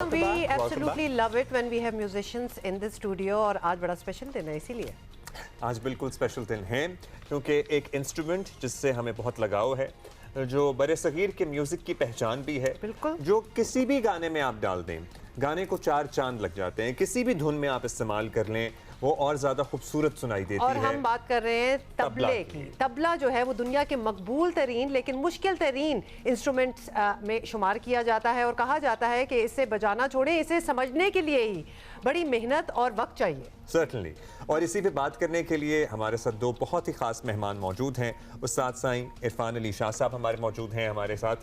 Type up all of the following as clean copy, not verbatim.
We absolutely love it when we have musicians in the studio और आज बड़ा special दिन है इसीलिए आज बिल्कुल स्पेशल दिन है क्योंकि एक इंस्ट्रूमेंट जिससे हमें बहुत लगाव है, जो बड़े सगीर के म्यूजिक की पहचान भी है, बिल्कुल। जो किसी भी गाने में आप डाल दें गाने को चार चांद लग जाते हैं, किसी भी धुन में आप इस्तेमाल कर लें वो और ज़्यादा खूबसूरत सुनाई देती और है। हम बात कर रहे हैं तबले की। तबला जो है वो दुनिया के मकबूल तरीन लेकिन मुश्किल तरीन इंस्ट्रूमेंट्स में शुमार किया जाता है और कहा जाता है कि इसे बजाना छोड़े, इसे समझने के लिए ही बड़ी मेहनत और वक्त चाहिए। सर्टनली। और इसी पे बात करने के लिए हमारे साथ दो बहुत ही ख़ास मेहमान मौजूद हैं। उस्ताद साईं इरफान अली शाह साहब हमारे मौजूद हैं हमारे साथ।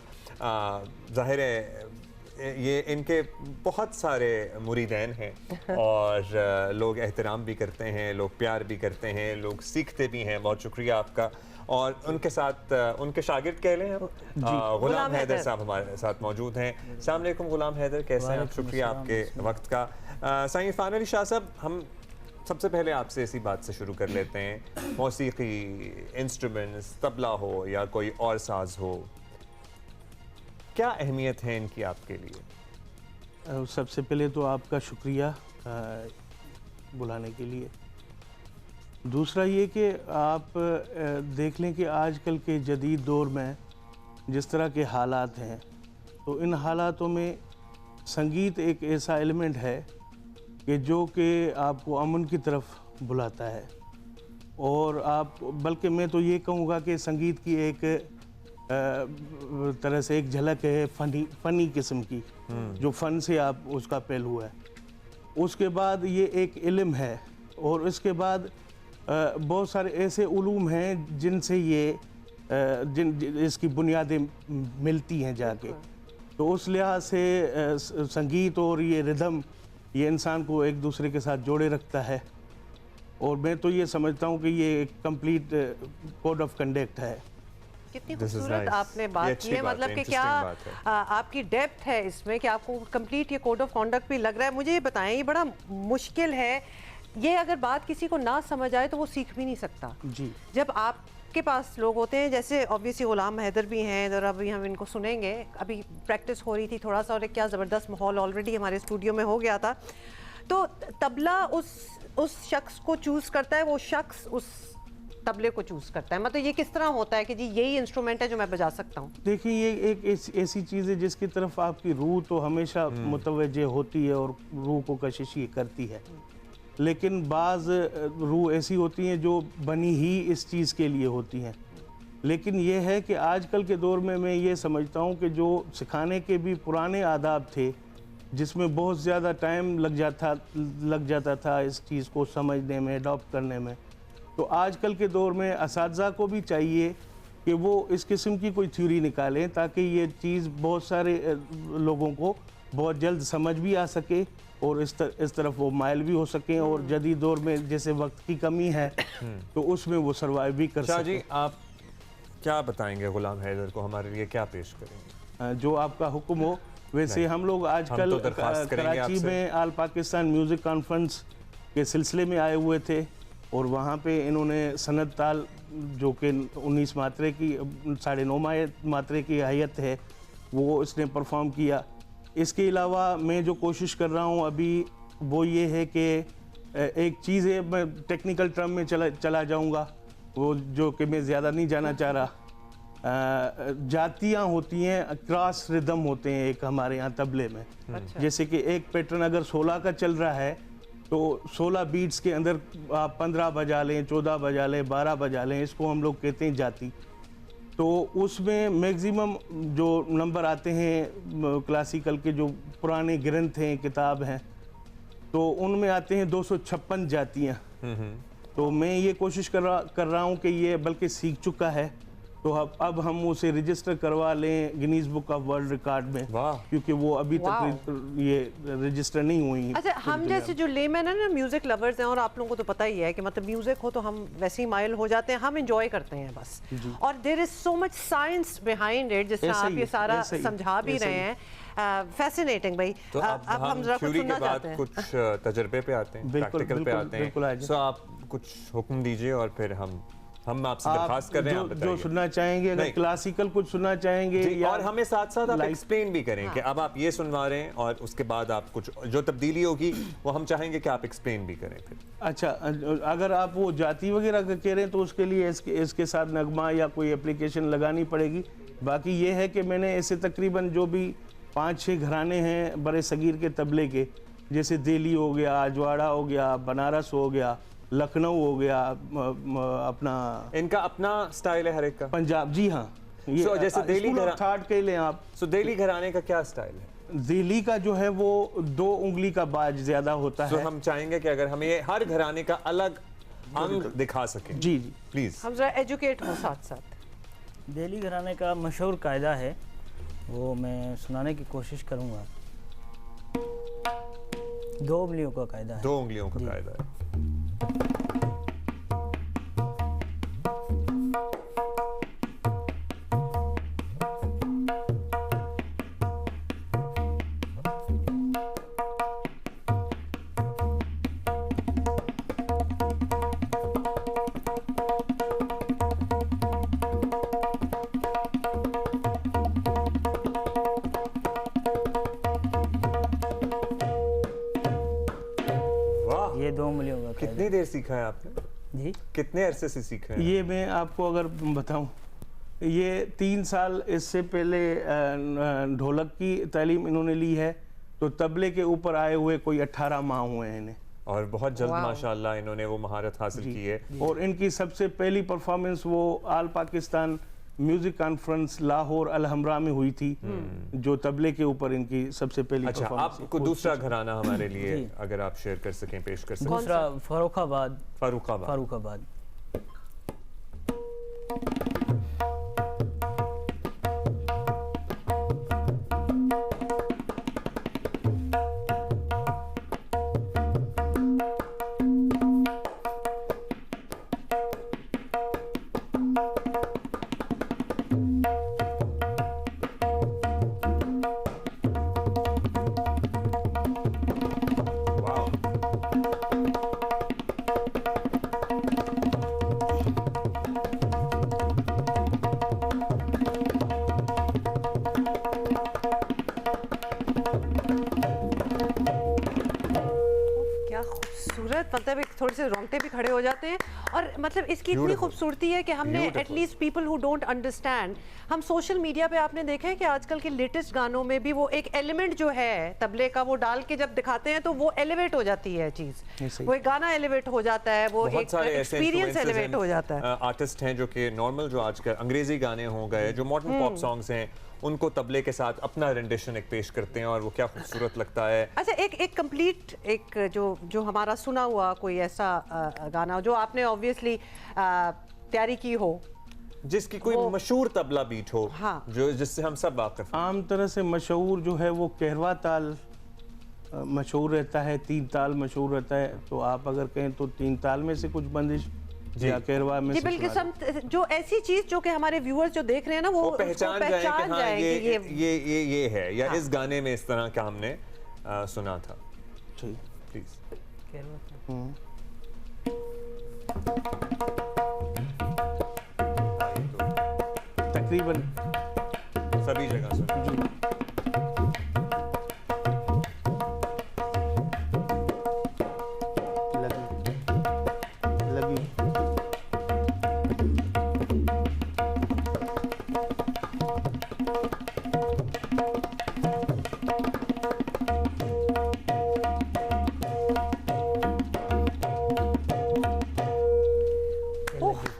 ज़ाहिर है ये इनके बहुत सारे मुरीदैन हैं और लोग एहतराम भी करते हैं, लोग प्यार भी करते हैं, लोग सीखते भी हैं। बहुत शुक्रिया आपका। और उनके साथ उनके शागिर्द कह लें हम, गुलाम हैदर साहब हमारे साथ मौजूद हैं। अस्सलाम वालेकुम गुलाम हैदर, कैसे हैं आप? शुक्रिया आपके वक्त का। साईं इरफान अली शाह साहब, हम सबसे पहले आपसे इसी बात से शुरू कर लेते हैं। मौसीकी, इंस्ट्रूमेंट्स, तबला हो या कोई और साज हो, क्या अहमियत है इनकी आपके लिए? सबसे पहले तो आपका शुक्रिया बुलाने के लिए। दूसरा ये कि आप देख लें कि आजकल के जदीद दौर में जिस तरह के हालात हैं, तो इन हालातों में संगीत एक ऐसा एलिमेंट है कि जो कि आपको अमन की तरफ बुलाता है। और आप, बल्कि मैं तो ये कहूँगा कि संगीत की एक तरह से एक झलक है फ़नी किस्म की, जो फ़न से आप उसका पहलू है। उसके बाद ये एक इल्म है और इसके बाद बहुत सारे ऐसे उलूम हैं जिनसे ये इसकी बुनियादें मिलती हैं जाके। तो उस लिहाज से संगीत और ये रिदम ये इंसान को एक दूसरे के साथ जोड़े रखता है। और मैं तो ये समझता हूँ कि ये एक कंप्लीट कोड ऑफ कंडक्ट है। कितनी खूबसूरत आपने बात की है, मतलब कि क्या आपकी डेप्थ है इसमें कि आपको कंप्लीट ये कोड ऑफ कॉन्डक्ट भी लग रहा है। मुझे ये बताएं, ये बड़ा मुश्किल है, ये अगर बात किसी को ना समझ आए तो वो सीख भी नहीं सकता जी। जब आपके पास लोग होते हैं, जैसे ऑब्वियसली गुलाम हैदर भी हैं और अभी हम इनको सुनेंगे, अभी प्रैक्टिस हो रही थी थोड़ा सा और क्या ज़बरदस्त माहौल ऑलरेडी हमारे स्टूडियो में हो गया था। तो तबला उस शख्स को चूज़ करता है, वो शख्स उस तबले को चूज़ करता है। मतलब ये किस तरह होता है कि जी यही इंस्ट्रूमेंट है जो मैं बजा सकता हूँ? देखिए, ये एक ऐसी चीज़ है जिसकी तरफ आपकी रूह तो हमेशा मुतवज्जे होती है और रूह को कशिश ये करती है। लेकिन बाज़ रूह ऐसी होती हैं जो बनी ही इस चीज़ के लिए होती हैं। लेकिन ये है कि आजकल के दौर में मैं ये समझता हूँ कि जो सिखाने के भी पुराने आदाब थे, जिसमें बहुत ज़्यादा टाइम लग जाता था इस चीज़ को समझने में, अडॉप्ट करने में, तो आजकल के दौर में असातिज़ा को भी चाहिए कि वो इस किस्म की कोई थ्योरी निकालें ताकि ये चीज़ बहुत सारे लोगों को बहुत जल्द समझ भी आ सके और इस तरफ वो माइल भी हो सकें। और जदीद दौर में जैसे वक्त की कमी है तो उसमें वो सर्वाइव भी कर सकें। जी, आप क्या बताएंगे गुलाम हैदर को, हमारे लिए क्या पेश करेंगे? जो आपका हुक्म हो। वैसे हम लोग आजकल कराची में आल पाकिस्तान म्यूज़िक कॉन्फ्रेंस के सिलसिले में आए हुए थे और वहाँ पे इन्होंने सनद ताल जो कि 19 मात्रे की 9.5 मात्रे की हैयत है वो इसने परफॉर्म किया। इसके अलावा मैं जो कोशिश कर रहा हूँ अभी वो ये है कि एक चीज़ है, मैं टेक्निकल टर्म में चला जाऊँगा, वो जो कि मैं ज़्यादा नहीं जाना चाह रहा। जातियाँ होती हैं, क्रॉस रिदम होते हैं एक हमारे यहाँ तबले में। अच्छा। जैसे कि एक पैटर्न अगर 16 का चल रहा है तो 16 बीट्स के अंदर आप 15 बजा लें, 14 बजा लें, 12 बजा लें, इसको हम लोग कहते हैं जाति। तो उसमें मैक्सिमम जो नंबर आते हैं क्लासिकल के जो पुराने ग्रंथ हैं, किताब हैं, तो उनमें आते हैं 256 जातियाँ। तो मैं ये कोशिश कर रहा हूँ कि ये बल्कि सीख चुका है, तो अब हम उसे रजिस्टर करवा लें Guinness book of world record में, क्योंकि वो अभी तक ये रजिस्टर नहीं हुई। अच्छा, हम जैसे जो लेमैन है ना, म्यूजिक लवर्स हैं, और आप लोगों को तो पता ही है कि मतलब म्यूजिक हो तो हम वैसे ही माइल हो जाते हैं, हम एंजॉय करते हैं बस। और there is so much science behind it, जिससे आप ये सारा समझा भी रहे हैं। फैसिनेटिंग भाई। तो अब हम जरा कुछ सुनना चाहते हैं, कुछ तजर्बे पे आते हैं, प्रैक्टिकल पे आते हैं। सो आप कुछ हुक्म दीजिए और फिर हम हम आपसे दरखास्त कर रहे हैं, आप जो बताइए। सुनना चाहेंगे, अगर नहीं। क्लासिकल कुछ सुनना चाहेंगे जी, या और हमें साथ साथ आप लाइक- एक्सप्लेन भी करें कि अब आप ये सुनवा रहे हैं और उसके बाद आप कुछ जो तब्दीली होगी वो हम चाहेंगे कि आप एक्सप्लेन भी करें फिर। अच्छा, अगर आप वो जाति वगैरह का कह रहे हैं तो उसके लिए इसके साथ नगमा या कोई एप्लीकेशन लगानी पड़ेगी। बाकी ये है कि मैंने ऐसे तकरीबन जो भी 5-6 घराने हैं बड़े सगीर के तबले के, जैसे दिल्ली हो गया, अजवाड़ा हो गया, बनारस हो गया, लखनऊ हो गया, अपना इनका अपना स्टाइल है हर एक का। पंजाब, जी हाँ, ये So, जैसे दिल्ली स्कूल ऑफ घरा- थॉट के लें आप। सो दिल्ली घराने का क्या स्टाइल है? दिल्ली का जो है वो 2 उंगली का बाज ज्यादा होता तो है। हम चाहेंगे कि अगर हमें ये हर घराने का अलग अंग दिखा सकें, जी जी, प्लीज। हम जरा एजुकेट हो साथ साथ। दिल्ली घराने का मशहूर कायदा है, वो मैं सुनाने की कोशिश करूँगा। 2 उंगलियों का कायदा है। 2 उंगलियों का कायदा है। वाह, ये 2 उंगलियों का कायदा कितनी देर सीखा है आपने? जी। कितने अरसे से सीखा है? ये मैं आपको अगर बताऊं, ये 3 साल इससे पहले ढोलक की तालीम इन्होंने ली है, तो तबले के ऊपर आए हुए कोई 18 माह हुए हैं इन्हें। और बहुत जल्द वाह। माशाल्लाह इन्होंने वो महारत हासिल की है। और इनकी सबसे पहली परफॉर्मेंस वो all Pakistan music conference Lahore Alhamra में हुई थी, जो तबले के ऊपर इनकी सबसे पहली अच्छा, परफॉर्मेंस आपको दूसरा घराना हमारे लिए जी। अगर आप शेयर कर सकें, पेश कर सकें। दूसरा फर्रुखाबाद। फारूकाबाद। फारूखाबाद। वाह, क्या खूबसूरत, मतलब एक थोड़े से रोंगटे भी खड़े हो जाते हैं। और मतलब इसकी इतनी Beautiful. खूबसूरती है कि हमने Beautiful. At least people who don't understand, हम सोशल मीडिया पे आपने देखा है कि आजकल के लेटेस्ट गानों में भी वो एक एलिमेंट जो है तबले का, वो डाल के जब दिखाते हैं तो वो एलिवेट हो जाती है ये चीज़, सही। वो एक गाना एलिवेट हो जाता है, वो बहुत एक सारे ऐसे एक्सपीरियंस एलिवेट हो जाता है। आर्टिस्ट हैं जो कि नॉर्मल जो आजकल अंग्रेजी गाने हो गए, जो मॉडर्न पॉप सॉन्ग्स हैं, उनको तबले के साथ अपना रेंडिशन एक पेश करते हैं और वो क्या खूबसूरत लगता है। अच्छा, एक कंप्लीट एक जो हमारा सुना हुआ कोई ऐसा गाना जो आपने ऑब्वियसली तैयारी की हो, जिसकी कोई मशहूर तबला बीट हो, हाँ। जो जिससे हम सब वाकिफ हैं। आम तरह से मशहूर जो है वो कहरवा ताल मशहूर रहता है, 3 ताल मशहूर रहता है। तो आप अगर कहें तो 3 ताल में से कुछ बंदिश जी। या कहरवा में जी से बिल्कुल, सुना दें। जो ऐसी चीज जो कि हमारे व्यूअर्स जो देख रहे हैं ना वो वो उसको पहचान जाए कि हाँ जाएंगे ये है, या हाँ। इस गाने में इस तरह का हमने सुना था। ठीक। प्लीज। तकरीबन सभी जगह सुना। लगी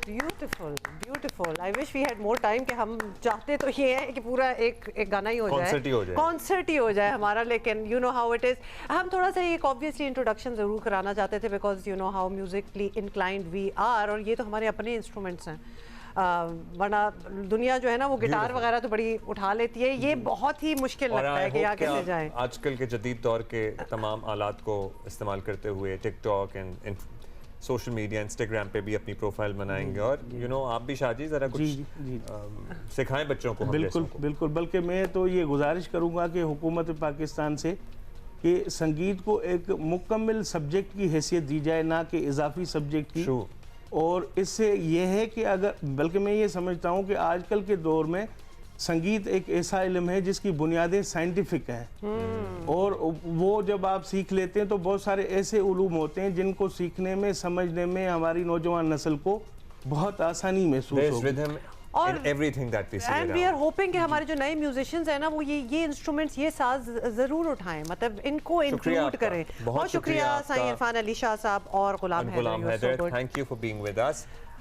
beautiful beautiful. I wish we had more time, कि हम चाहते तो ये है कि पूरा एक गाना ही हो जाए, Concert ही हो जाए। कॉन्सर्ट ही हो जाए हमारा, लेकिन you know how it is. हम थोड़ा सा एक ऑब्वियसली इंट्रोडक्शन जरूर कराना चाहते थे, because you know how musically inclined we are, और ये तो हमारे अपने इंस्ट्रूमेंट्स हैं। वरना दुनिया जो है ना वो गिटार Beautiful. वगैरह तो बड़ी उठा लेती है, ये बहुत ही मुश्किल और लगता I है कि hope यहाँ कि कैसे आप जाएं। आजकल के जदीद दौर के तमाम आलात को इस्तेमाल करते हुए TikTok and social media, Instagram पे भी अपनी प्रोफाइल बनाएंगे, और यू नो आप भी शाजी जरा कुछ जी जी जी सिखाएं बच्चों को, हम बिल्कुल जैसों को। बिल्कुल। बल्कि मैं तो ये गुजारिश करूंगा कि हुकूमत पाकिस्तान से कि संगीत को एक मुकम्मल सब्जेक्ट की हैसियत दी जाए, ना कि इजाफी सब्जेक्ट की। True. और इससे ये है कि अगर, बल्कि मैं ये समझता हूँ कि आजकल के दौर में संगीत एक ऐसा इल्म है जिसकी बुनियादें साइंटिफिक हैं, और वो जब आप सीख लेते हैं तो बहुत सारे ऐसे उलूम होते हैं जिनको सीखने में, समझने में हमारी नौजवान नस्ल को बहुत आसानी महसूस There's होगी। rhythm और in everything that we see and we are around. Hoping कि हमारे जो नए म्यूजिशियंस हैं ना वो ये इंस्ट्रूमेंट्स, ये साज जरूर उठाएं, मतलब इनको शुक्रिया इंक्लूड आपका। करें। बहुत बहुत शुक्रिया शुक्रिया साईं आपका। इरफान अली शाह साहब और गुलाम And Ghulam Haider, Haider, thank you for being with us.